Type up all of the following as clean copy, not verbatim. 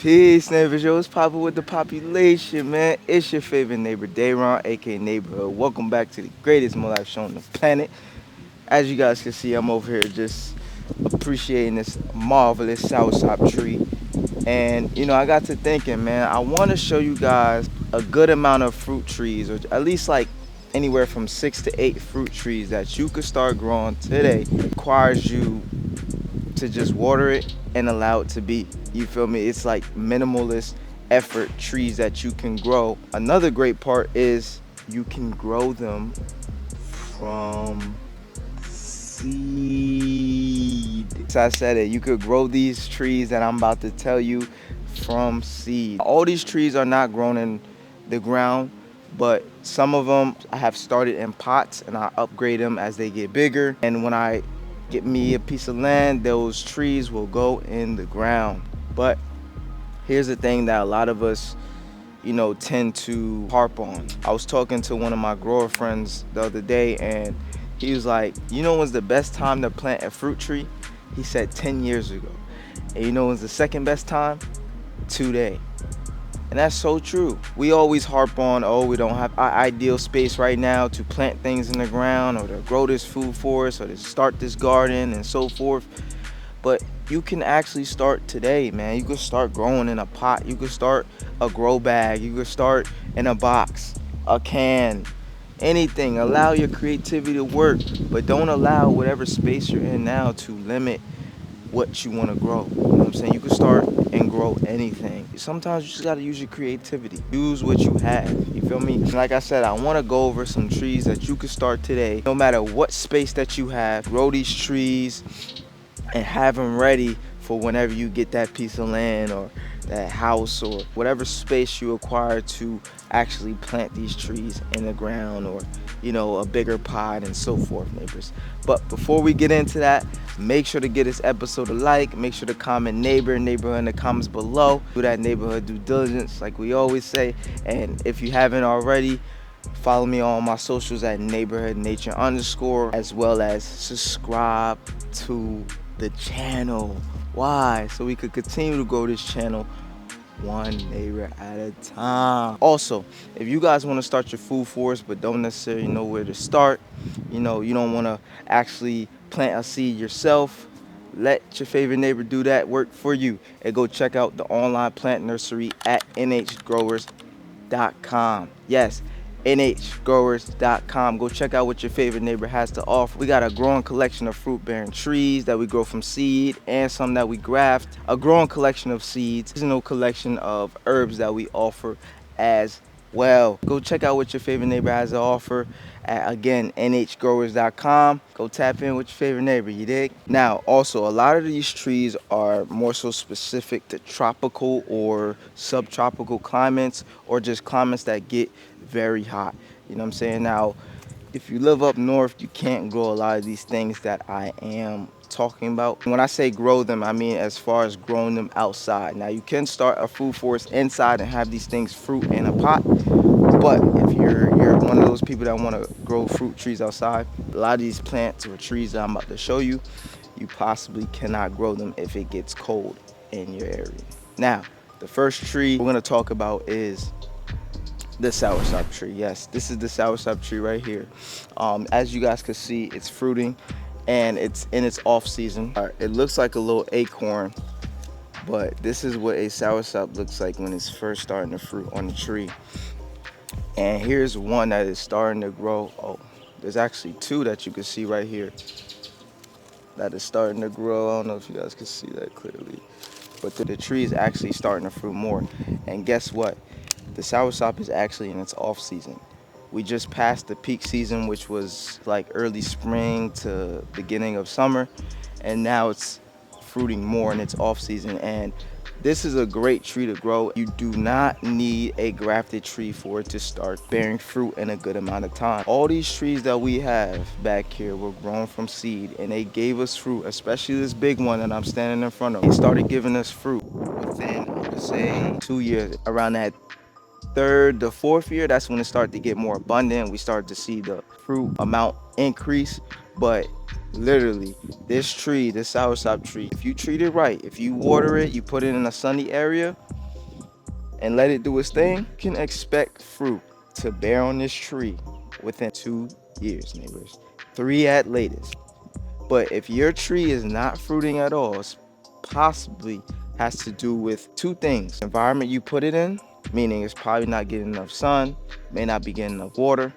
Peace, neighbors. Yo, what's poppin' with the population, man? It's your favorite neighbor, Dayron, aka Neighborhood. Welcome back to the greatest mo life show on the planet. As you guys can see, I'm over here just appreciating this marvelous soursop tree. And, I got to thinking, man, I want to show you guys a good amount of fruit trees, or at least like anywhere from 6 to 8 fruit trees that you could start growing today. It requires you to just water it and allow it to be. You feel me? It's like minimalist effort trees that you can grow. Another great part is you can grow them from seed. So I said it, you could grow these trees that I'm about to tell you from seed. All these trees are not grown in the ground, but some of them I have started in pots and I upgrade them as they get bigger. And when I get me a piece of land, those trees will go in the ground. But here's the thing that a lot of us, tend to harp on. I was talking to one of my grower friends the other day, and he was like, when's the best time to plant a fruit tree? He said 10 years ago. And when's the second best time? Today. And that's so true. We always harp on, oh, we don't have an ideal space right now to plant things in the ground or to grow this food for us or to start this garden and so forth. But you can actually start today, man. You can start growing in a pot. You can start a grow bag. You can start in a box, a can, anything. Allow your creativity to work, but don't allow whatever space you're in now to limit what you want to grow. You know what I'm saying? You can start and grow anything. Sometimes you just got to use your creativity. Use what you have. You feel me? Like I said, I want to go over some trees that you can start today. No matter what space that you have, grow these trees and have them ready for whenever you get that piece of land or that house or whatever space you acquire to actually plant these trees in the ground, or a bigger pot and so forth, neighbors. But before we get into that, make sure to give this episode a like. Make sure to comment neighborhood in the comments below. Do that neighborhood due diligence like we always say. And if you haven't already, follow me on my socials at neighborhood nature _ as well as subscribe to the channel. Why? So we could continue to grow this channel one neighbor at a time. Also, if you guys want to start your food forest but don't necessarily know where to start, you don't want to actually plant a seed yourself, let your favorite neighbor do that work for you and go check out the online plant nursery at nhgrowers.com. Yes, nhgrowers.com. Go check out what your favorite neighbor has to offer. We got a growing collection of fruit bearing trees that we grow from seed and some that we graft, a growing collection of seeds, seasonal collection of herbs that we offer as well. Go check out what your favorite neighbor has to offer at, again, nhgrowers.com. Go tap in with your favorite neighbor, you dig? Now, also, a lot of these trees are more so specific to tropical or subtropical climates, or just climates that get very hot. You know what I'm saying? Now, if you live up north, you can't grow a lot of these things that I am talking about. When I say grow them, I mean as far as growing them outside. Now, you can start a food forest inside and have these things fruit in a pot, but if you're one of those people that want to grow fruit trees outside, a lot of these plants or trees that I'm about to show you, you possibly cannot grow them if it gets cold in your area. Now, the first tree we're going to talk about is the soursop tree. Yes, this is the soursop tree right here. As you guys can see, it's fruiting and it's in its off season. It looks like a little acorn, but this is what a soursop looks like when it's first starting to fruit on the tree. And here's one that is starting to grow. Oh, there's actually two that you can see right here that is starting to grow. I don't know if you guys can see that clearly, but the tree is actually starting to fruit more. And guess what? The soursop is actually in its off season. We just passed the peak season, which was like early spring to beginning of summer, and now it's fruiting more in its off season. And this is a great tree to grow. You do not need a grafted tree for it to start bearing fruit in a good amount of time. All these trees that we have back here were grown from seed, and they gave us fruit, especially this big one that I'm standing in front of. It started giving us fruit within, I would say, 2 years. Around that third to fourth year, that's when it started to get more abundant. We started to see the fruit amount increase. But Literally, this tree, this soursop tree, if you treat it right, if you water it, you put it in a sunny area and let it do its thing, you can expect fruit to bear on this tree within 2 years, neighbors. 3 at latest. But if your tree is not fruiting at all, it's possibly has to do with two things. Environment you put it in, meaning it's probably not getting enough sun, may not be getting enough water,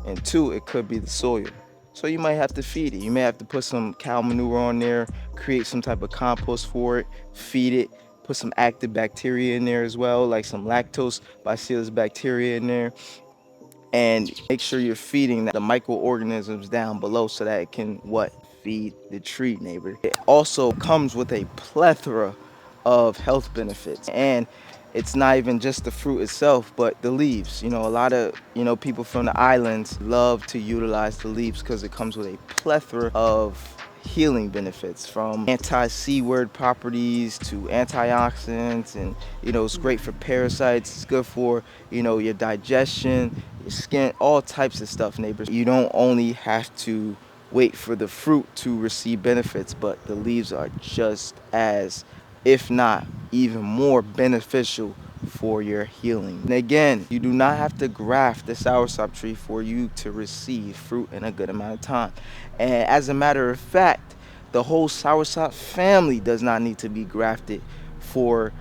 and two, it could be the soil. So you might have to feed it. You may have to put some cow manure on there, create some type of compost for it, feed it, put some active bacteria in there as well, like some lactose bacillus bacteria in there, and make sure you're feeding the microorganisms down below so that it can what feed the tree, neighbor. It also comes with a plethora of health benefits, and it's not even just the fruit itself but the leaves. A lot of people from the islands love to utilize the leaves because it comes with a plethora of healing benefits, from anti-C word properties to antioxidants, and it's great for parasites, it's good for your digestion, your skin, all types of stuff, neighbors. You don't only have to wait for the fruit to receive benefits, but the leaves are just as, if not even more beneficial for your healing. And again, you do not have to graft the soursop tree for you to receive fruit in a good amount of time. And as a matter of fact, the whole soursop family does not need to be grafted for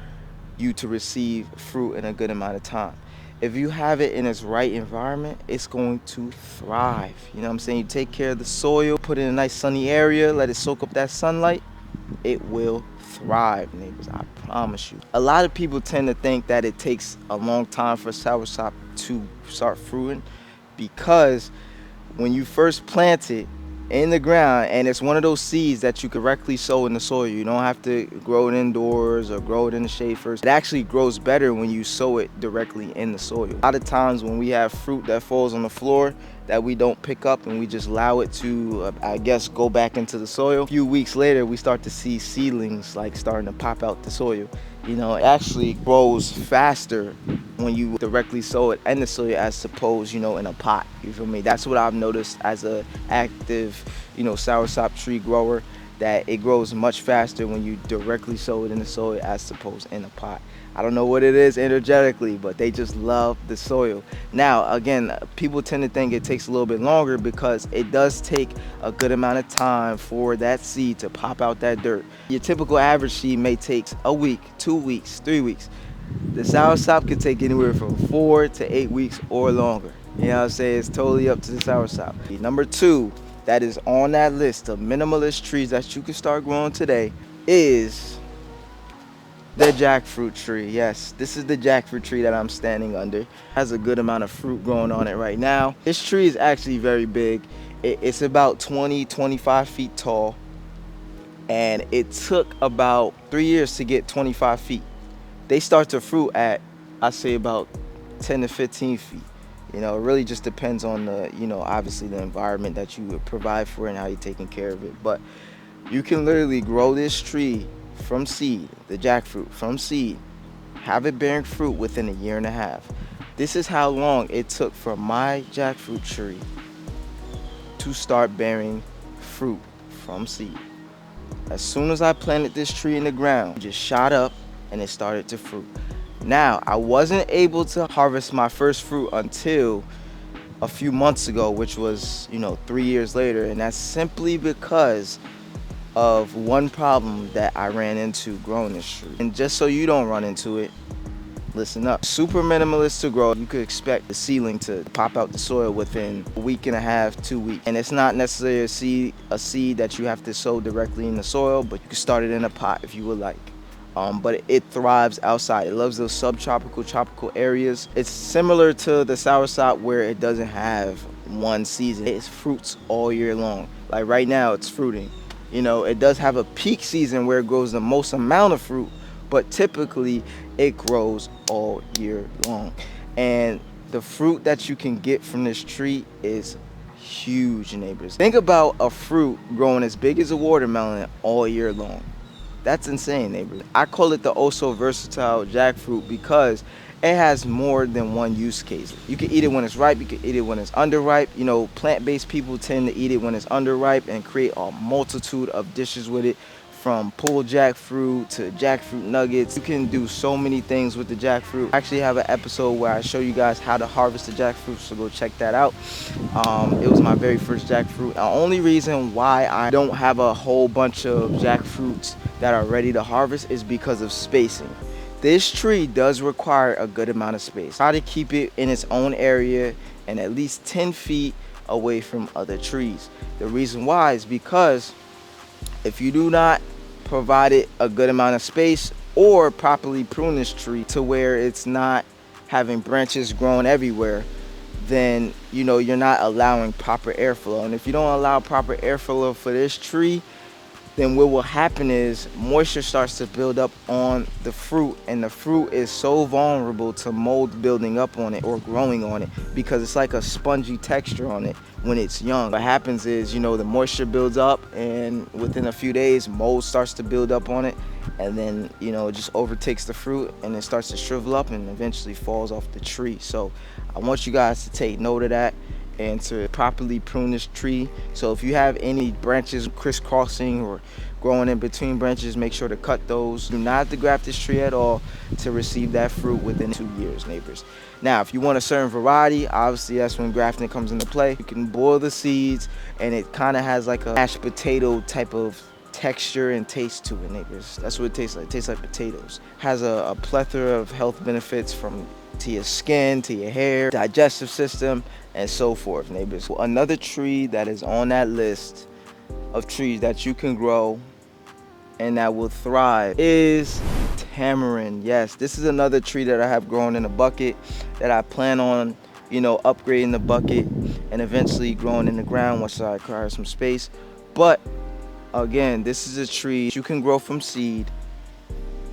you to receive fruit in a good amount of time. If you have it in its right environment, it's going to thrive. You know what I'm saying? You take care of the soil, put it in a nice sunny area, let it soak up that sunlight, it will thrive, neighbors. I promise you. A lot of people tend to think that it takes a long time for soursop to start fruiting because when you first plant it in the ground, and it's one of those seeds that you correctly sow in the soil. You don't have to grow it indoors or grow it in the shade first. It actually grows better when you sow it directly in the soil. A lot of times when we have fruit that falls on the floor that we don't pick up and we just allow it to, I guess, go back into the soil, a few weeks later we start to see seedlings like starting to pop out the soil. It actually grows faster when you directly sow it in the soil as opposed, in a pot. You feel me? That's what I've noticed as a active, soursop tree grower, that it grows much faster when you directly sow it in the soil as opposed in a pot. I don't know what it is energetically, but they just love the soil. Now, again, people tend to think it takes a little bit longer because it does take a good amount of time for that seed to pop out that dirt. Your typical average seed may take a week, 2 weeks, 3 weeks. The soursop can take anywhere from 4 to 8 weeks or longer. You know what I'm saying? It's totally up to the soursop. Number 2 that is on that list of minimalist trees that you can start growing today is the jackfruit tree. Yes, this is the jackfruit tree that I'm standing under. It has a good amount of fruit growing on it right now. This tree is actually very big. It's about 20-25 feet tall, and it took about 3 years to get 25 feet. They start to fruit at, I say, about 10 to 15 feet. It really just depends on the, obviously the environment that you would provide for it and how you're taking care of it. But you can literally grow this tree from seed, the jackfruit from seed, have it bearing fruit within a year and a half. This is how long it took for my jackfruit tree to start bearing fruit from seed. As soon as I planted this tree in the ground, it just shot up and it started to fruit. Now, I wasn't able to harvest my first fruit until a few months ago, which was, 3 years later, and that's simply because of one problem that I ran into growing this tree. And just so you don't run into it, listen up. Super minimalist to grow. You could expect the seedling to pop out the soil within a week and a half, 2 weeks. And it's not necessarily a seed that you have to sow directly in the soil, but you can start it in a pot if you would like. But it thrives outside. It loves those subtropical, tropical areas. It's similar to the soursop where it doesn't have one season. It fruits all year long. Like right now, it's fruiting. It does have a peak season where it grows the most amount of fruit, but typically it grows all year long. And the fruit that you can get from this tree is huge, neighbors. Think about a fruit growing as big as a watermelon all year long. That's insane, neighbors. I call it the oh so versatile jackfruit because it has more than one use case. You can eat it when it's ripe, you can eat it when it's underripe. You know, plant-based people tend to eat it when it's underripe and create a multitude of dishes with it, from pulled jackfruit to jackfruit nuggets. You can do so many things with the jackfruit. I actually have an episode where I show you guys how to harvest the jackfruit, so go check that out. It was my very first jackfruit. The only reason why I don't have a whole bunch of jackfruits that are ready to harvest is because of spacing. This tree does require a good amount of space. Try to keep it in its own area and at least 10 feet away from other trees. The reason why is because if you do not provide it a good amount of space or properly prune this tree to where it's not having branches growing everywhere, then you know you're not allowing proper airflow. And if you don't allow proper airflow for this tree, then what will happen is moisture starts to build up on the fruit, and the fruit is so vulnerable to mold building up on it or growing on it because it's like a spongy texture on it when it's young. What happens is, you know, the moisture builds up, and within a few days mold starts to build up on it, and then, you know, it just overtakes the fruit and it starts to shrivel up and eventually falls off the tree. So I want you guys to take note of that and to properly prune this tree. So if you have any branches crisscrossing or growing in between branches, make sure to cut those. Do not have to graft this tree at all to receive that fruit within 2 years, neighbors. Now, if you want a certain variety, obviously that's when grafting comes into play. You can boil the seeds, and it kind of has like a mashed potato type of texture and taste to it, neighbors. That's what it tastes like. It tastes like potatoes. Has a plethora of health benefits, from to your skin, to your hair, digestive system, and so forth, neighbors. Another tree that is on that list of trees that you can grow and that will thrive is tamarind. Yes, this is another tree that I have grown in a bucket that I plan on, you know, upgrading the bucket and eventually growing in the ground once I acquire some space. But again, this is a tree you can grow from seed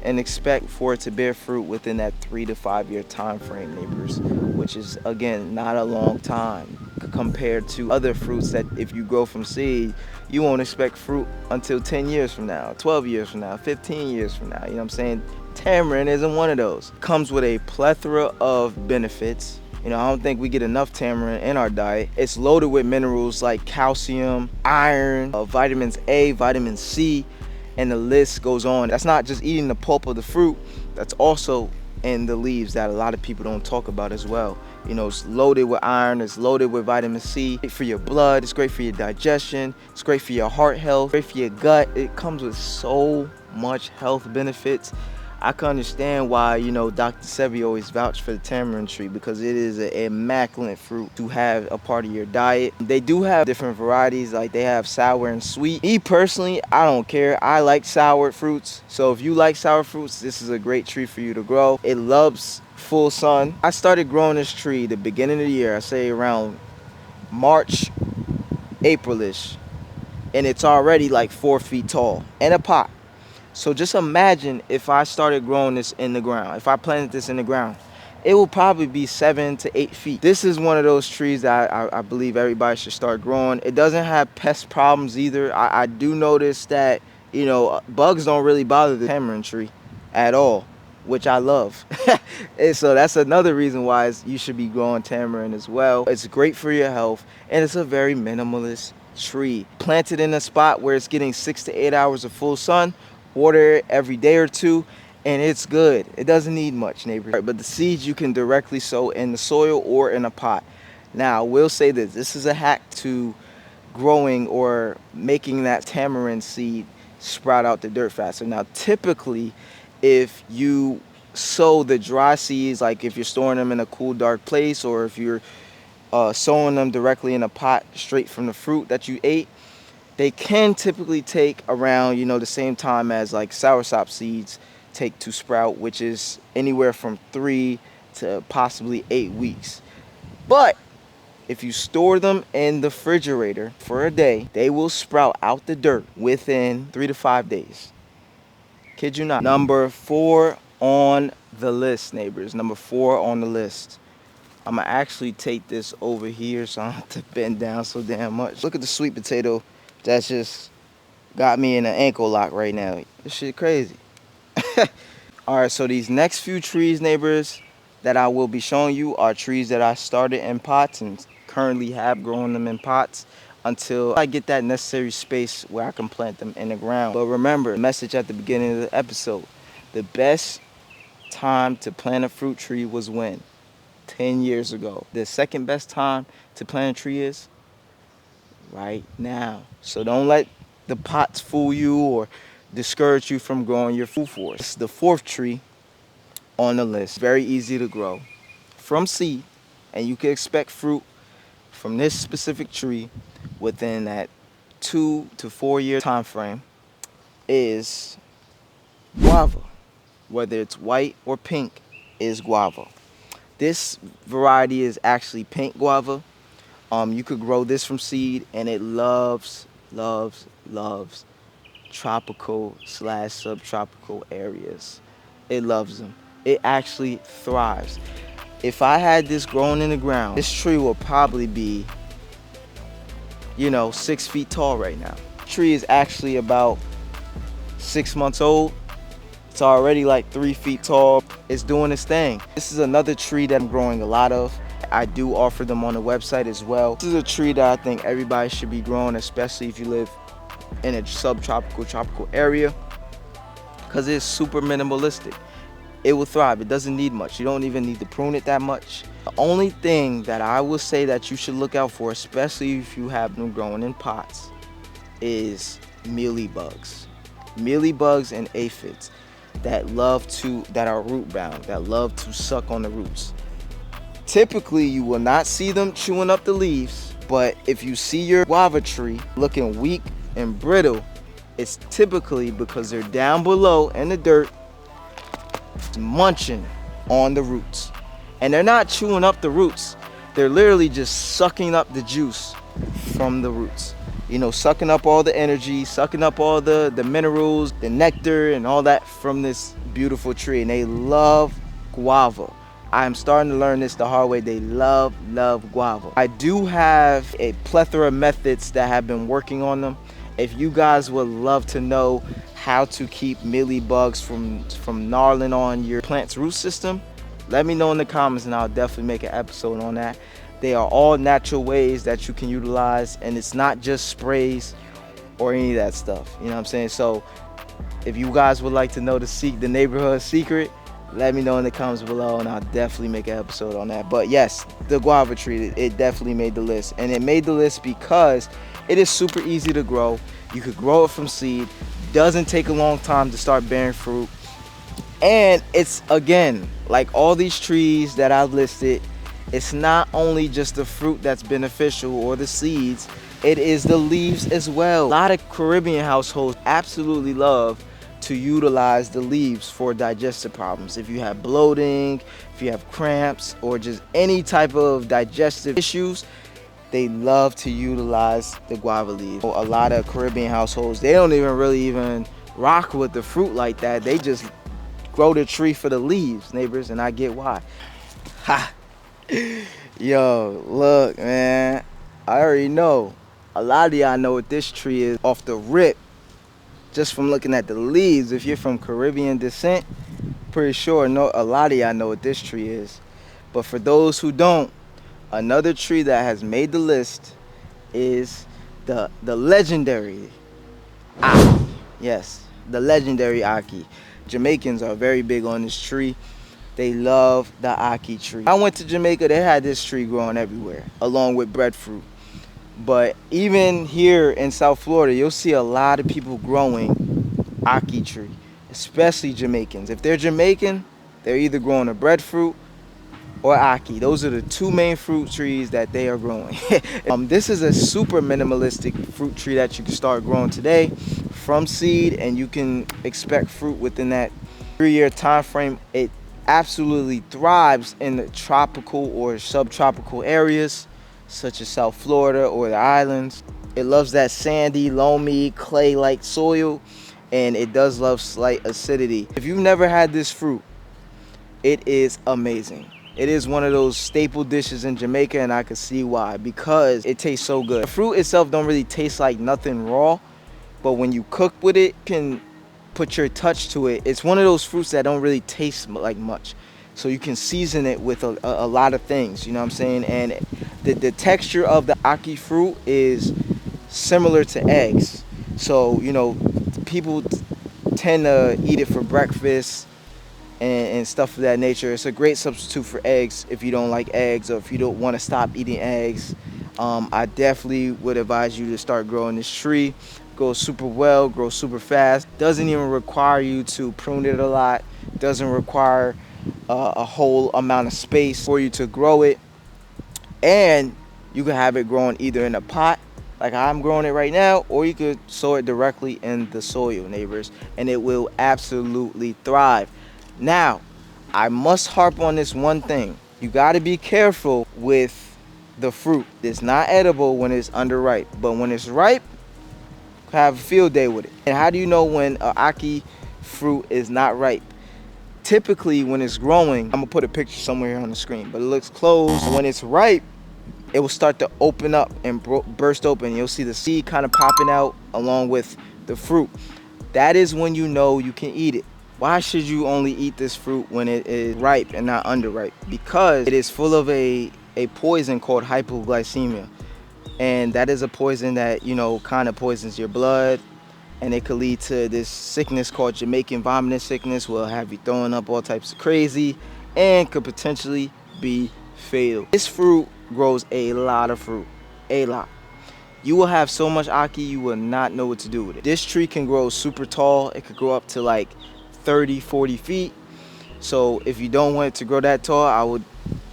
and expect for it to bear fruit within that 3 to 5 year time frame, neighbors, which is again not a long time compared to other fruits that if you grow from seed, you won't expect fruit until 10 years from now, 12 years from now, 15 years from now. You know what I'm saying? Tamarind isn't one of those. Comes with a plethora of benefits. You know, I don't think we get enough tamarind in our diet. It's loaded with minerals like calcium, iron, vitamins A, vitamin C, and the list goes on. That's not just eating the pulp of the fruit, that's also in the leaves that a lot of people don't talk about as well. You know, it's loaded with iron, it's loaded with vitamin C. Great for your blood, it's great for your digestion, it's great for your heart health, great for your gut. It comes with so much health benefits. I can understand why, you know, Dr. Sebi always vouched for the tamarind tree, because it is an immaculate fruit to have a part of your diet. They do have different varieties, like they have sour and sweet. Me personally, I don't care. I like sour fruits. So if you like sour fruits, this is a great tree for you to grow. It loves full sun. I started growing this tree the beginning of the year, I say around March, April-ish, and it's already like 4 feet tall in a pot. So just imagine if I started growing this in the ground. If I planted this in the ground, it will probably be 7 to 8 feet. This is one of those trees that I believe everybody should start growing. It doesn't have pest problems either. I do notice that, you know, bugs don't really bother the tamarind tree at all, which I love. And so that's another reason why you should be growing tamarind as well. It's great for your health, and it's a very minimalist tree. Planted in a spot where it's getting 6 to 8 hours of full sun, water it every day or two, and it's good. It doesn't need much, neighbors. But the seeds you can directly sow in the soil or in a pot. Now, I will say that this is a hack to growing or making that tamarind seed sprout out the dirt faster. Now, typically, if you sow the dry seeds, like if you're storing them in a cool, dark place, or if you're sowing them directly in a pot straight from the fruit that you ate, they can typically take around, you know, the same time as like soursop seeds take to sprout, which is anywhere from 3 to possibly 8 weeks. But if you store them in the refrigerator for a day, they will sprout out the dirt within 3 to 5 days. Kid you not. Number 4 on the list, neighbors. Number 4 on the list. I'm gonna actually take this over here so I don't have to bend down so damn much. Look at the sweet potato. That's just got me in an ankle lock right now. This shit crazy. All right, so these next few trees, neighbors, that I will be showing you are trees that I started in pots and currently have grown them in pots until I get that necessary space where I can plant them in the ground. But remember, the message at the beginning of the episode, the best time to plant a fruit tree was when? 10 years ago. The second best time to plant a tree is right now. So don't let the pots fool you or discourage you from growing your food forest. The fourth tree on the list, very easy to grow from seed, and you can expect fruit from this specific tree within that 2 to 4 year time frame, is guava. Whether it's white or pink, is guava. This variety is actually pink guava. You could grow this from seed, and it loves tropical slash subtropical areas. It loves them. It actually thrives. If I had this growing in the ground, this tree will probably be, 6 feet tall right now. The tree is actually about 6 months old. It's already like 3 feet tall. It's doing its thing. This is another tree that I'm growing a lot of. I do offer them on the website as well. This is a tree that I think everybody should be growing, especially if you live in a subtropical, tropical area, because it's super minimalistic. It will thrive. It doesn't need much. You don't even need to prune it that much. The only thing that I will say that you should look out for, especially if you have them growing in pots, is mealybugs. Mealybugs and aphids that are root bound, that love to suck on the roots. Typically, you will not see them chewing up the leaves, but if you see your guava tree looking weak and brittle, it's typically because they're down below in the dirt munching on the roots. And they're not chewing up the roots. They're literally just sucking up the juice from the roots. Sucking up all the energy, sucking up all the minerals, the nectar, and all that from this beautiful tree. And they love guava. I'm starting to learn this the hard way. They love guava. I do have a plethora of methods that have been working on them. If you guys would love to know how to keep mealybugs from gnarling on your plant's root system, let me know in the comments and I'll definitely make an episode on that. They are all natural ways that you can utilize, and it's not just sprays or any of that stuff. You know what I'm saying? So if you guys would like to know the neighborhood secret, let me know in the comments below and I'll definitely make an episode on that. But yes, the guava tree, it definitely made the list. And it made the list because it is super easy to grow. You could grow it from seed. Doesn't take a long time to start bearing fruit. And it's, again, like all these trees that I've listed, it's not only just the fruit that's beneficial or the seeds, it is the leaves as well. A lot of Caribbean households absolutely love to utilize the leaves for digestive problems. If you have bloating, if you have cramps, or just any type of digestive issues, they love to utilize the guava leaves. A lot of Caribbean households, they don't even rock with the fruit like that. They just grow the tree for the leaves, neighbors, and I get why. Ha! Yo, look, man, I already know. A lot of y'all know what this tree is off the rip, just from looking at the leaves. If you're from Caribbean descent, pretty sure a lot of y'all know what this tree is. But for those who don't, another tree that has made the list is the legendary ackee. Yes, the legendary ackee. Jamaicans are very big on this tree. They love the ackee tree. I went to Jamaica, they had this tree growing everywhere, along with breadfruit. But even here in South Florida, you'll see a lot of people growing ackee tree, especially Jamaicans. If they're Jamaican, they're either growing a breadfruit or ackee. Those are the two main fruit trees that they are growing. This is a super minimalistic fruit tree that you can start growing today from seed, and you can expect fruit within that 3-year time frame. It absolutely thrives in the tropical or subtropical areas such as South Florida or the islands. It loves that sandy, loamy, clay-like soil, and it does love slight acidity. If you've never had this fruit, it is amazing. It is one of those staple dishes in Jamaica, and I can see why, because it tastes so good. The fruit itself don't really taste like nothing raw, but when you cook with it, you can put your touch to it. It's one of those fruits that don't really taste like much. So you can season it with a lot of things, you know what I'm saying? And the texture of the ackee fruit is similar to eggs. So, you know, people tend to eat it for breakfast and stuff of that nature. It's a great substitute for eggs if you don't like eggs or if you don't want to stop eating eggs. I definitely would advise you to start growing this tree. Grows super well, grows super fast. Doesn't even require you to prune it a lot. Doesn't require a whole amount of space for you to grow it. And you can have it growing either in a pot like I'm growing it right now, or you could sow it directly in the soil, neighbors, and it will absolutely thrive. Now, I must harp on this one thing. You got to be careful with the fruit. It's not edible when it's underripe, but when it's ripe, have a field day with it. And how do you know when an ackee fruit is not ripe? Typically, when it's growing, I'm gonna put a picture somewhere here on the screen, but it looks closed. When it's ripe, it will start to open up and burst open. You'll see the seed kind of popping out along with the fruit. That is when you know you can eat it. Why should you only eat this fruit when it is ripe and not underripe? Because it is full of a poison called hypoglycemia. And that is a poison that, you know, kind of poisons your blood. And it could lead to this sickness called Jamaican vomiting sickness, will have you throwing up all types of crazy and could potentially be fatal. This fruit grows a lot of fruit, a lot. You will have so much ackee you will not know what to do with it. This tree can grow super tall. It could grow up to like 30, 40 feet. So if you don't want it to grow that tall, I would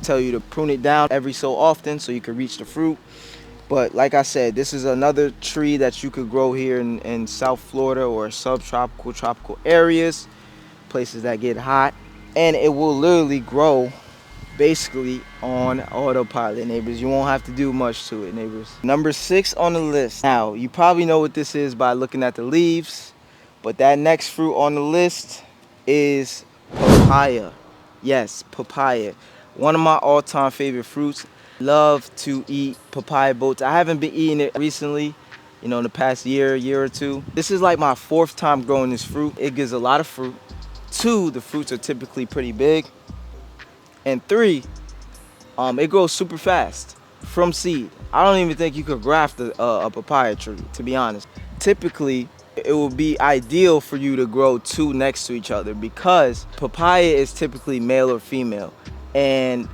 tell you to prune it down every so often so you can reach the fruit. But like I said, this is another tree that you could grow here in South Florida or subtropical, tropical areas, places that get hot. And it will literally grow basically on autopilot, neighbors. You won't have to do much to it, neighbors. Number 6 on the list. Now, you probably know what this is by looking at the leaves, but that next fruit on the list is papaya. Yes, papaya. One of my all-time favorite fruits. Love to eat papaya boats. I haven't been eating it recently, you know, in the past year or two. This is like my 4th time growing this fruit. It gives a lot of fruit. 2, the fruits are typically pretty big. And 3, it grows super fast from seed. I don't even think you could graft a papaya tree, to be honest. Typically, it would be ideal for you to grow 2 next to each other because papaya is typically male or female. And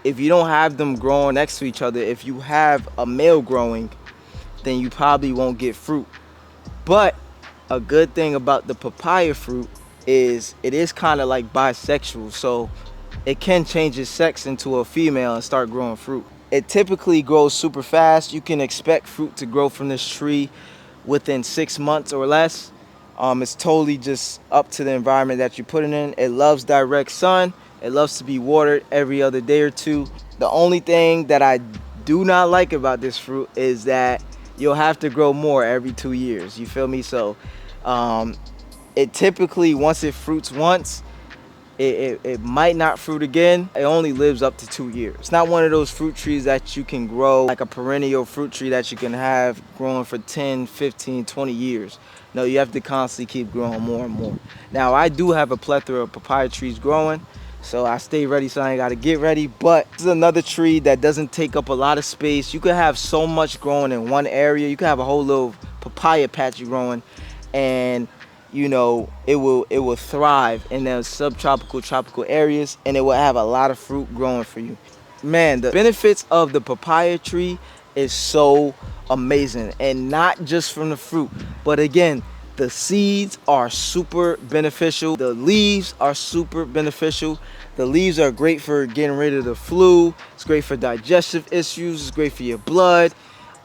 if you don't have them growing next to each other, if you have a male growing, then you probably won't get fruit. But a good thing about the papaya fruit is it is kind of like bisexual. So it can change its sex into a female and start growing fruit. It typically grows super fast. You can expect fruit to grow from this tree within 6 months or less. It's totally just up to the environment that you put it in. It loves direct sun. It loves to be watered every other day or two. The only thing that I do not like about this fruit is that you'll have to grow more every 2 years. You feel me? So it typically, once it fruits once, it might not fruit again. It only lives up to 2 years. It's not one of those fruit trees that you can grow like a perennial fruit tree that you can have growing for 10, 15, 20 years. No, you have to constantly keep growing more and more. Now, I do have a plethora of papaya trees growing, so I stay ready, so I ain't gotta get ready. But this is another tree that doesn't take up a lot of space. You could have so much growing in one area. You could have a whole little papaya patch growing, and you know, it will thrive in those subtropical, tropical areas, and it will have a lot of fruit growing for you. Man, the benefits of the papaya tree is so amazing, and not just from the fruit, but again, the seeds are super beneficial. The leaves are super beneficial. The leaves are great for getting rid of the flu. It's great for digestive issues. It's great for your blood.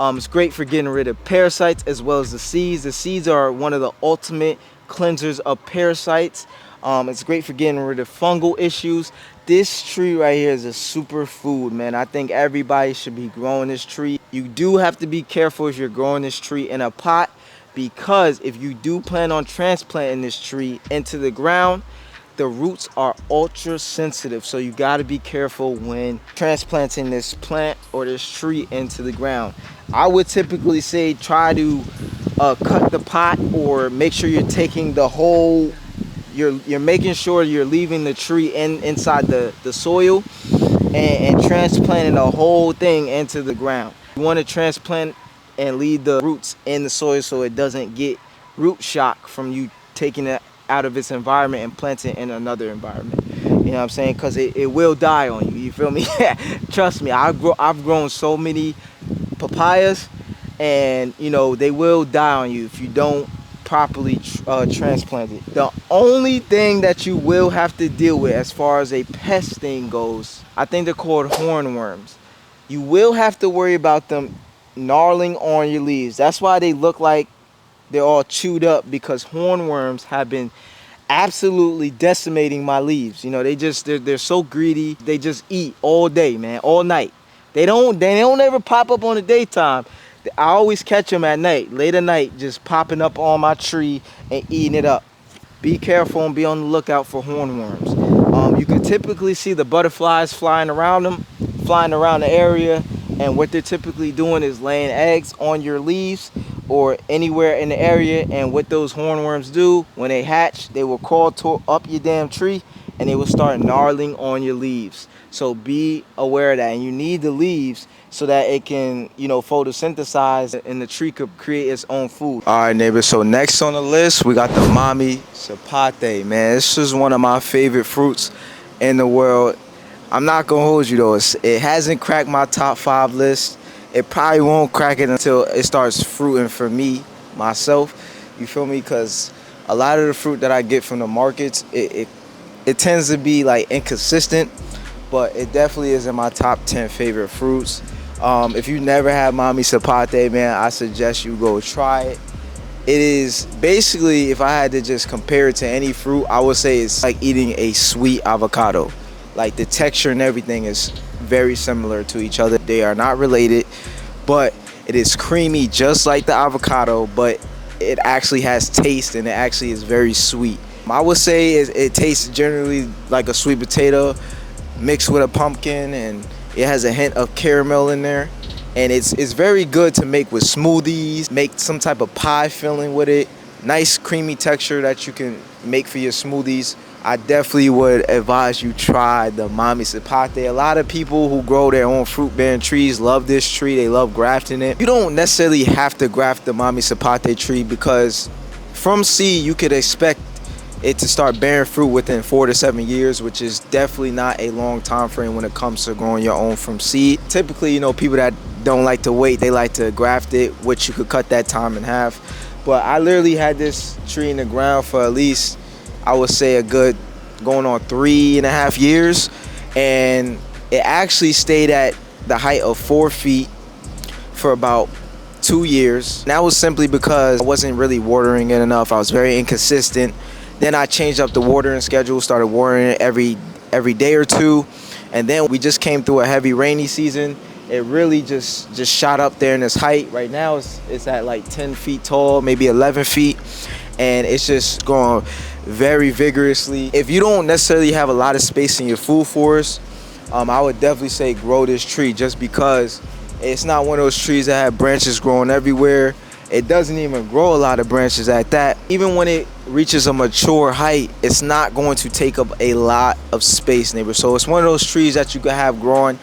It's great for getting rid of parasites as well as the seeds. The seeds are one of the ultimate cleansers of parasites. It's great for getting rid of fungal issues. This tree right here is a super food, man. I think everybody should be growing this tree. You do have to be careful if you're growing this tree in a pot, because if you do plan on transplanting this tree into the ground, the roots are ultra sensitive. So you got to be careful when transplanting this plant or this tree into the ground. I would typically say try to cut the pot, or make sure you're taking the whole you're making sure you're leaving the tree inside the soil, and transplanting the whole thing into the ground. You want to transplant and leave the roots in the soil so it doesn't get root shock from you taking it out of its environment and planting it in another environment. You know what I'm saying? Because it will die on you. You feel me? Trust me, I've grown so many papayas, and you know they will die on you if you don't properly transplant it. The only thing that you will have to deal with as far as a pest thing goes, I think they're called hornworms. You will have to worry about them gnarling on your leaves. That's why they look like they're all chewed up, because hornworms have been absolutely decimating my leaves. You know, they're so greedy. They just eat all day, man, all night. They don't ever pop up on the daytime. I always catch them at night, late at night, just popping up on my tree and eating it up. Be careful and be on the lookout for hornworms. You can typically see the butterflies flying around the area, and what they're typically doing is laying eggs on your leaves or anywhere in the area. And what those hornworms do, when they hatch, they will crawl up your damn tree and they will start gnarling on your leaves. So be aware of that, and you need the leaves so that it can, you know, photosynthesize and the tree could create its own food. All right, neighbors, so next on the list, we got the Mamey sapote, man. This is one of my favorite fruits in the world. I'm not gonna hold you though, it hasn't cracked my top 5 list. It probably won't crack it until it starts fruiting for me, myself. You feel me? Because a lot of the fruit that I get from the markets, it tends to be like inconsistent, but it definitely is in my top 10 favorite fruits. If you never had Mamey sapote, man, I suggest you go try it. It is basically, if I had to just compare it to any fruit, I would say it's like eating a sweet avocado. Like the texture and everything is very similar to each other. They are not related, but it is creamy just like the avocado, but it actually has taste and it actually is very sweet. I would say it tastes generally like a sweet potato mixed with a pumpkin, and it has a hint of caramel in there. And it's very good to make with smoothies, make some type of pie filling with it. Nice creamy texture that you can make for your smoothies. I definitely would advise you try the Mamey sapote. A lot of people who grow their own fruit bearing trees love this tree. They love grafting it. You don't necessarily have to graft the Mamey sapote tree, because from seed you could expect it to start bearing fruit within 4 to 7 years, which is definitely not a long time frame when it comes to growing your own from seed. Typically, you know, people that don't like to wait, they like to graft it, which you could cut that time in half. But I literally had this tree in the ground for at least, I would say, a good going on 3.5 years, and it actually stayed at the height of 4 feet for about 2 years. And that was simply because I wasn't really watering it enough. I was very inconsistent. Then I changed up the watering schedule, started watering it every day or two, and then we just came through a heavy rainy season. It really just shot up there in its height. Right now it's at like 10 feet tall, maybe 11 feet, and it's just growing very vigorously. If you don't necessarily have a lot of space in your food forest, I would definitely say grow this tree, just because it's not one of those trees that have branches growing everywhere. It doesn't even grow a lot of branches at that. Even when it reaches a mature height, it's not going to take up a lot of space, neighbor. So it's one of those trees that you can have growing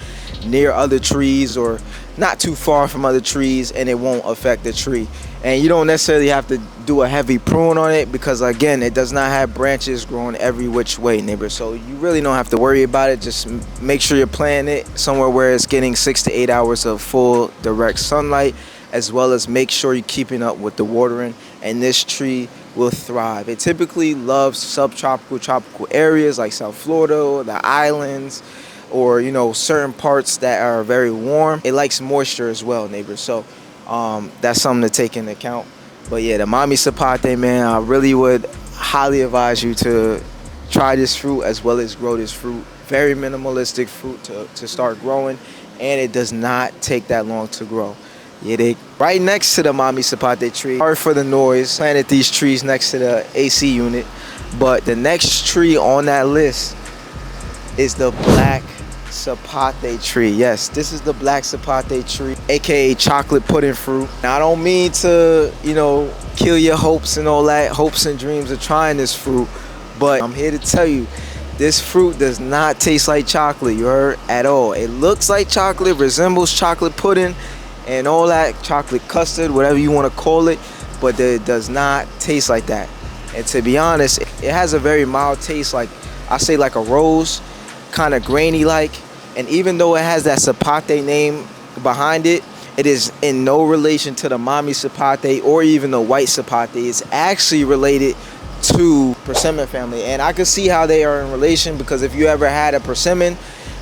near other trees or not too far from other trees, and it won't affect the tree. And you don't necessarily have to do a heavy prune on it, because again, it does not have branches growing every which way, neighbor. So you really don't have to worry about it. Just make sure you're planting it somewhere where it's getting 6 to 8 hours of full direct sunlight, as well as make sure you're keeping up with the watering, and this tree will thrive. It typically loves subtropical, tropical areas like South Florida or the islands, or, you know, certain parts that are very warm. It likes moisture as well, neighbors. So that's something to take into account. But yeah, the Mamey sapote, man, I really would highly advise you to try this fruit as well as grow this fruit. Very minimalistic fruit to start growing, and it does not take that long to grow. Yeah, they right next to the Mamey sapote tree. Sorry for the noise. Planted these trees next to the AC unit. But the next tree on that list is the black sapote tree. Yes, this is the black sapote tree, aka chocolate pudding fruit. Now, I don't mean to, you know, kill your hopes and all that, hopes and dreams of trying this fruit, But I'm here to tell you, this fruit does not taste like chocolate, you heard, at all. It looks like chocolate, resembles chocolate pudding and all that, chocolate custard, whatever you want to call it, but it does not taste like that. And to be honest, it has a very mild taste, like I say like a rose, kind of grainy like. And even though it has that sapote name behind it, it is in no relation to the Mamey sapote or even the white sapote. It's actually related to persimmon family, and I can see how they are in relation, because if you ever had a persimmon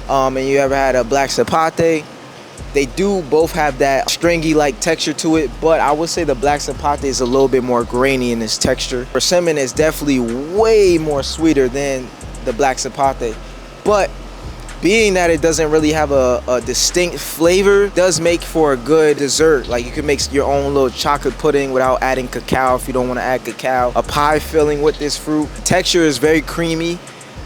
and you ever had a black sapote, they do both have that stringy like texture to it, but I would say the black sapote is a little bit more grainy in its texture. Persimmon is definitely way more sweeter than the black sapote, but being that it doesn't really have a distinct flavor, does make for a good dessert. Like you can make your own little chocolate pudding without adding cacao if you don't want to add cacao. A pie filling with this fruit. Texture is very creamy.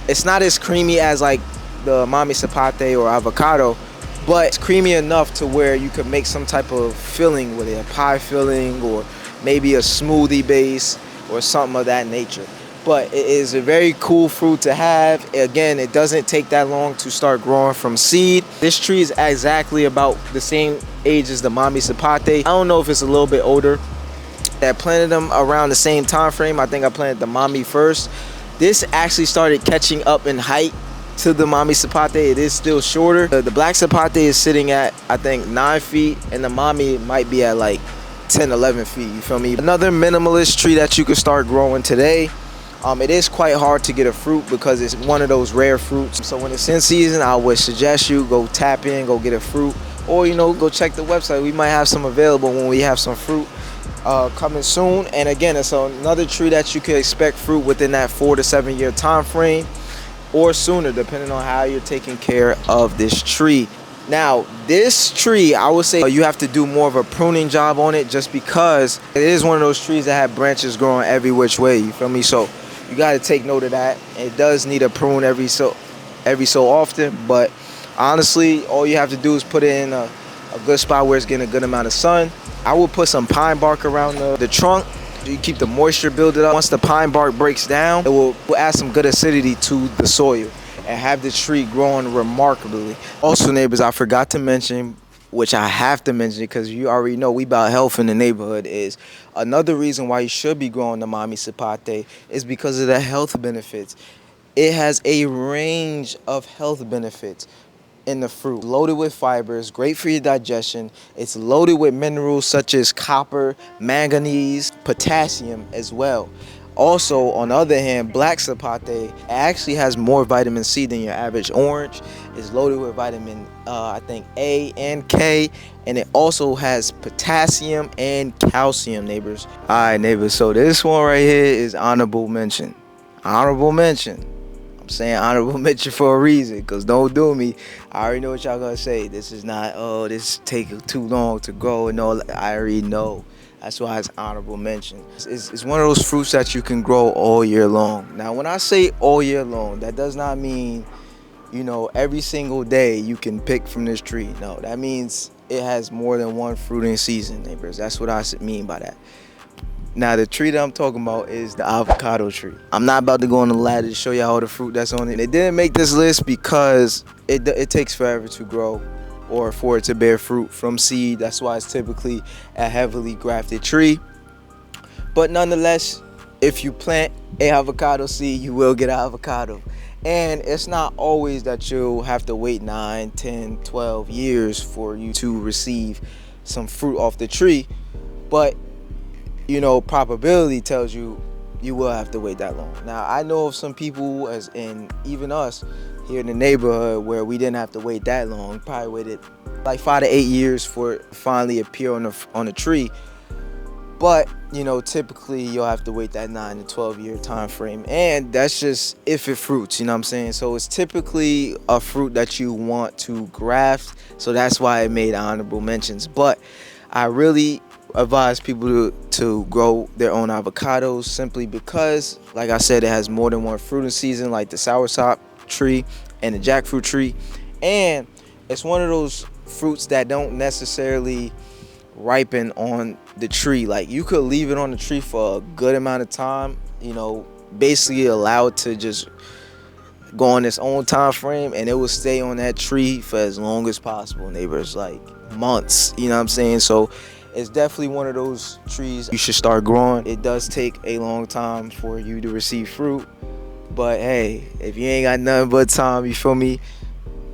It's not as creamy as like the Mamey sapote or avocado, but it's creamy enough to where you could make some type of filling with it, a pie filling or maybe a smoothie base or something of that nature. But it is a very cool fruit to have. Again, it doesn't take that long to start growing from seed. This tree is exactly about the same age as the Mamey sapote. I don't know if it's a little bit older. I planted them around the same time frame. I think I planted the Mamey first. This actually started catching up in height to the Mamey sapote. It is still shorter. The black sapote is sitting at, I think, 9 feet, and the Mamey might be at like 10, 11 feet, you feel me? Another minimalist tree that you could start growing today. It is quite hard to get a fruit because it's one of those rare fruits. So when it's in season, I would suggest you go tap in, go get a fruit, or go check the website. We might have some available when we have some fruit coming soon. And again, it's another tree that you can expect fruit within that 4 to 7 year time frame, or sooner, depending on how you're taking care of this tree. Now, this tree, I would say you have to do more of a pruning job on it, just because it is one of those trees that have branches growing every which way, you feel me? So you got to take note of that. It does need a prune every so often, but honestly, all you have to do is put it in a good spot where it's getting a good amount of sun. I will put some pine bark around the trunk. You keep the moisture build it up. Once the pine bark breaks down, it will add some good acidity to the soil and have the tree growing remarkably. Also, neighbors, I forgot to mention, which I have to mention because you already know we about health in the neighborhood, is another reason why you should be growing the Mamey sapote is because of the health benefits. It has a range of health benefits in the fruit. Loaded with fibers, great for your digestion. It's loaded with minerals such as copper, manganese, potassium as well. Also, on the other hand, black sapote actually has more vitamin C than your average orange. It's loaded with vitamin, I think, A and K, and it also has potassium and calcium, neighbors. All right, neighbors, so this one right here is honorable mention. Honorable mention. I'm saying honorable mention for a reason, because don't do me. I already know what y'all gonna say. This is not, oh, this take too long to grow and all. I already know. That's why it's honorable mention. It's one of those fruits that you can grow all year long. Now, when I say all year long, that does not mean, every single day you can pick from this tree. No, that means it has more than one fruiting season, neighbors. That's what I mean by that. Now, the tree that I'm talking about is the avocado tree. I'm not about to go on the ladder to show you all the fruit that's on it. It didn't make this list because it takes forever to grow or for it to bear fruit from seed. That's why it's typically a heavily grafted tree. But nonetheless, if you plant a avocado seed, you will get an avocado. And it's not always that you'll have to wait 9, 10, 12 years for you to receive some fruit off the tree. But, probability tells you you will have to wait that long. Now, I know of some people, as in even us here in the neighborhood, where we didn't have to wait that long. We probably waited like 5 to 8 years for it to finally appear on the tree. But, typically you'll have to wait that 9 to 12 year time frame. And that's just if it fruits, you know what I'm saying? So it's typically a fruit that you want to graft. So that's why I made honorable mentions. But I really advise people to grow their own avocados, simply because, like I said, it has more than one fruiting season, like the soursop tree and the jackfruit tree. And it's one of those fruits that don't necessarily ripen on the tree. Like, you could leave it on the tree for a good amount of time, basically allowed to just go on its own time frame, and it will stay on that tree for as long as possible, neighbors, like months, you know what I'm saying? So it's definitely one of those trees you should start growing. It does take a long time for you to receive fruit, but hey, if you ain't got nothing but time, you feel me,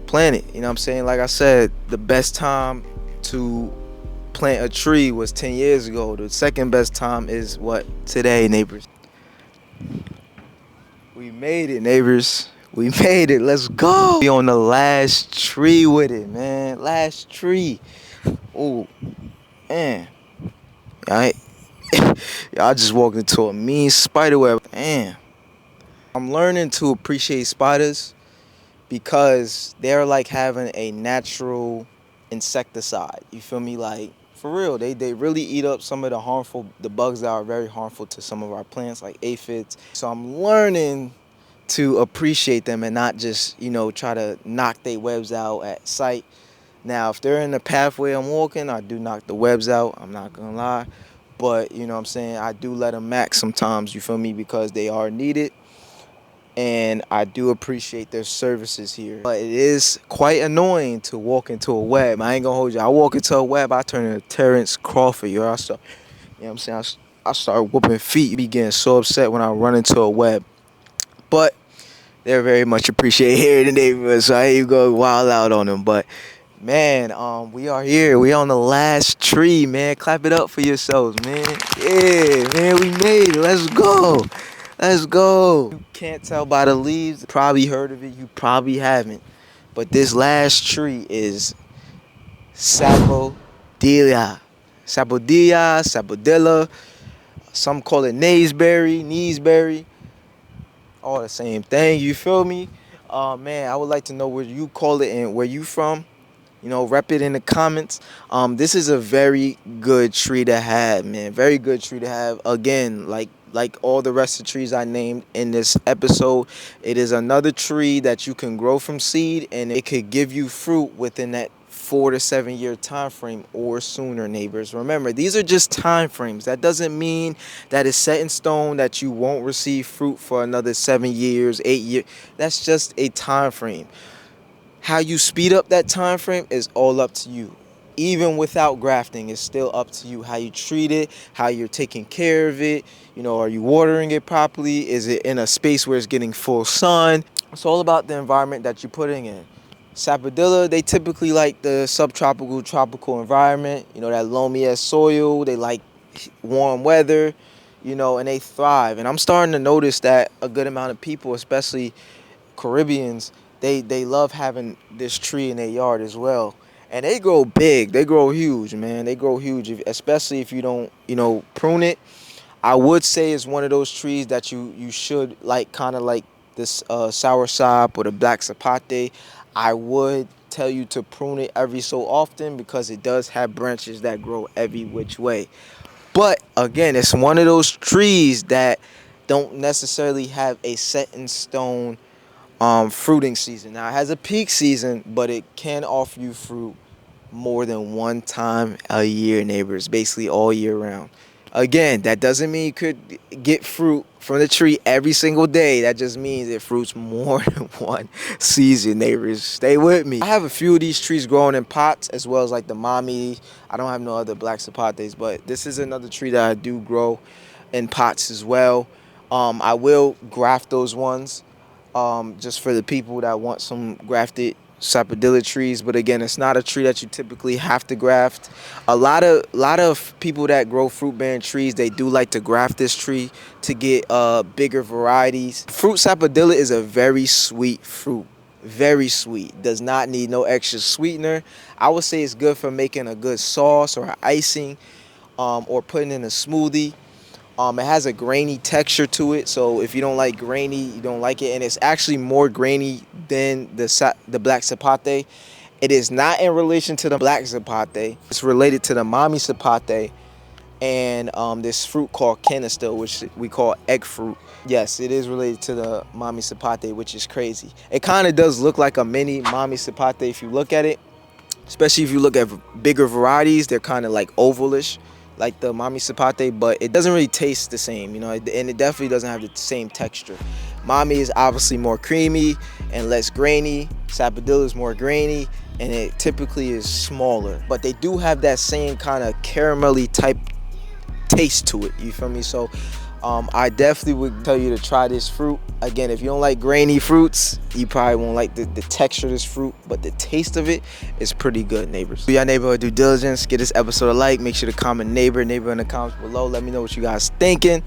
plant it, you know what I'm saying? Like I said, the best time to plant a tree was 10 years ago. The second best time is what? Today, neighbors. We made it, neighbors. We made it. Let's go. We on the last tree with it, man. Last tree. Oh, man. I, y'all just walked into a mean spider web. Man. I'm learning to appreciate spiders because they're like having a natural insecticide. You feel me? Like, for real, they really eat up some of the bugs that are very harmful to some of our plants, like aphids. So I'm learning to appreciate them and not just, try to knock their webs out at sight. Now, if they're in the pathway I'm walking, I do knock the webs out. I'm not gonna lie. But, you know what I'm saying, I do let them max sometimes, you feel me, because they are needed. And I do appreciate their services here. But it is quite annoying to walk into a web. I ain't gonna hold you. I walk into a web, I turn into Terrence Crawford, yo. I start, you know what I'm saying? I start whooping feet, be getting so upset when I run into a web. But they're very much appreciated here in the neighborhood, so I ain't go wild out on them. But man, we are here. We on the last tree, man. Clap it up for yourselves, man. Yeah, man, we made it. Let's go. Let's go. You can't tell by the leaves. You probably heard of it. You probably haven't. But this last tree is Sapodilla. Sapodilla. Some call it Kneesberry. All the same thing, you feel me? Man, I would like to know what you call it and where you from. Rep it in the comments. This is a very good tree to have, man. Very good tree to have. Again, like all the rest of the trees I named in this episode, it is another tree that you can grow from seed, and it could give you fruit within that 4 to 7 year time frame or sooner, neighbors. Remember, these are just time frames. That doesn't mean that it's set in stone that you won't receive fruit for another 7 years, 8 years. That's just a time frame. How you speed up that time frame is all up to you. Even without grafting, it's still up to you how you treat it, how you're taking care of it. Are you watering it properly? Is it in a space where it's getting full sun? It's all about the environment that you're putting in. Sapodilla, they typically like the subtropical, tropical environment, that loamy ass soil. They like warm weather, and they thrive. And I'm starting to notice that a good amount of people, especially Caribbeans, they love having this tree in their yard as well. And they grow big. They grow huge, man. They grow huge, especially if you don't, prune it. I would say it's one of those trees that you should like, kind of like this soursop or the black sapote. I would tell you to prune it every so often because it does have branches that grow every which way. But again, it's one of those trees that don't necessarily have a set in stone fruiting season. Now, it has a peak season, but it can offer you fruit more than one time a year, neighbors, basically all year round. Again, that doesn't mean you could get fruit from the tree every single day. That just means it fruits more than one season, neighbors. Stay with me. I have a few of these trees growing in pots, as well as like the Mamey. I don't have no other black sapotes, but this is another tree that I do grow in pots as well. I will graft those ones just for the people that want some grafted Sapodilla trees. But again, it's not a tree that you typically have to graft. A lot of people that grow fruit bearing trees, they do like to graft this tree to get bigger varieties. Fruit Sapodilla is a very sweet fruit. Very sweet. Does not need no extra sweetener. I would say it's good for making a good sauce or icing, or putting in a smoothie. It has a grainy texture to it, so if you don't like grainy, you don't like it. And it's actually more grainy than the black sapote. It is not in relation to the black sapote. It's related to the Mamey sapote and this fruit called canistel, which we call egg fruit. Yes, it is related to the Mamey sapote, which is crazy. It kind of does look like a mini Mamey sapote if you look at it, especially if you look at bigger varieties. They're kind of like ovalish. like the Mamey sapote, but it doesn't really taste the same, you know, and it definitely doesn't have the same texture. Mamey is obviously more creamy and less grainy. Sapodilla is more grainy and it typically is smaller, but they do have that same kind of caramelly type taste to it, you feel me? So I definitely would tell you to try this fruit. Again, if you don't like grainy fruits, you probably won't like the texture of this fruit, but the taste of it is pretty good, neighbors. Do your neighborhood due diligence, get this episode a like, make sure to comment neighbor in the comments below. Let me know what you guys thinking.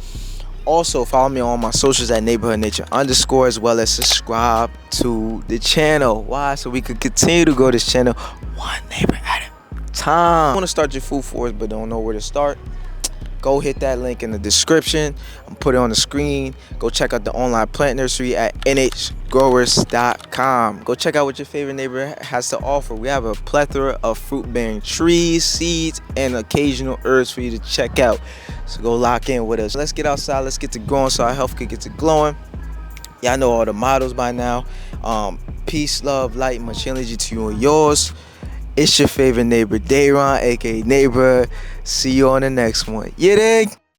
Also, follow me on all my socials at neighborhood nature _ as well as subscribe to the channel. Why? So we could continue to grow this channel one neighbor at a time. You want to start your food forest but don't know where to start? Go hit that link in the description. I'm put it on the screen. Go check out the online plant nursery at nhgrowers.com. Go check out what your favorite neighbor has to offer. We have a plethora of fruit-bearing trees, seeds, and occasional herbs for you to check out. So go lock in with us. Let's get outside. Let's get to growing so our health could get to glowing. Y'all know all the mottos by now. Peace, love, light, much energy to you and yours. It's your favorite neighbor, Dayron, aka Neighbor. See you on the next one. Yeah, dig?